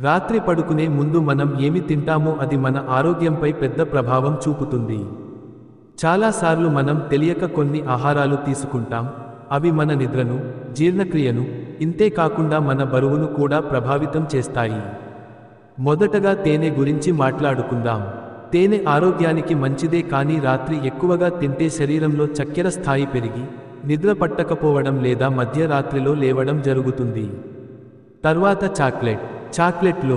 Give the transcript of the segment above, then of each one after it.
రాత్రి పడుకునే ముందు మనం ఏమి తింటామో అది మన ఆరోగ్యంపై పెద్ద ప్రభావం చూపుతుంది. చాలాసార్లు మనం తెలియక కొన్ని ఆహారాలు తీసుకుంటాం. అవి మన నిద్రను, జీర్ణక్రియను, ఇంతే కాకుండా మన బరువును కూడా ప్రభావితం చేస్తాయి. మొదటగా తేనె గురించి మాట్లాడుకుందాం. తేనె ఆరోగ్యానికి మంచిదే, కానీ రాత్రి ఎక్కువగా తింటే శరీరంలో చక్కెర స్థాయి పెరిగి నిద్ర పట్టకపోవడం లేదా మధ్యరాత్రిలో లేవడం జరుగుతుంది. తర్వాత చాక్లెట్లో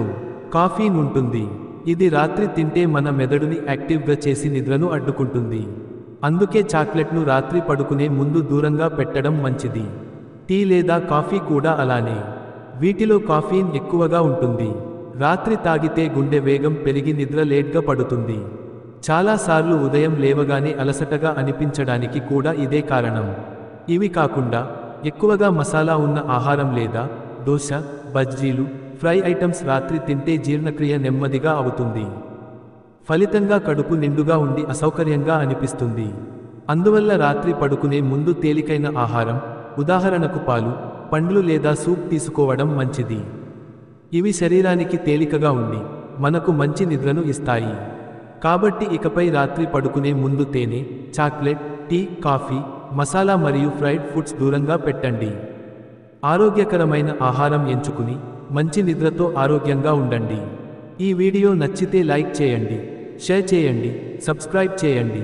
కాఫీన్ ఉంటుంది. ఇది రాత్రి తింటే మన మెదడుని యాక్టివ్గా చేసి నిద్రను అడ్డుకుంటుంది. అందుకే చాక్లెట్ను రాత్రి పడుకునే ముందు దూరంగా పెట్టడం మంచిది. టీ లేదా కాఫీ కూడా అలానే. వీటిలో కాఫీన్ ఎక్కువగా ఉంటుంది. రాత్రి తాగితే గుండె వేగం పెరిగి నిద్ర లేట్గా పడుతుంది. చాలాసార్లు ఉదయం లేవగానే అలసటగా అనిపించడానికి కూడా ఇదే కారణం. ఇవి కాకుండా ఎక్కువగా మసాలా ఉన్న ఆహారం లేదా దోశ, బజ్జీలు, ఫ్రై ఐటమ్స్ రాత్రి తింటే జీర్ణక్రియ నెమ్మదిగా అవుతుంది. ఫలితంగా కడుపు నిండుగా ఉండి అసౌకర్యంగా అనిపిస్తుంది. అందువల్ల రాత్రి పడుకునే ముందు తేలికైన ఆహారం, ఉదాహరణకు పాలు, పండ్లు లేదా సూప్ తీసుకోవడం మంచిది. ఇవి శరీరానికి తేలికగా ఉండి మనకు మంచి నిద్రను ఇస్తాయి. కాబట్టి ఇకపై రాత్రి పడుకునే ముందు తేనె, చాక్లెట్, టీ, కాఫీ, మసాలా మరియు ఫ్రైడ్ ఫుడ్స్ దూరంగా పెట్టండి. ఆరోగ్యకరమైన ఆహారం ఎంచుకుని మంచి నిద్రతో ఆరోగ్యంగా ఉండండి. ఈ వీడియో నచ్చితే లైక్ చేయండి, షేర్ చేయండి, సబ్స్క్రైబ్ చేయండి.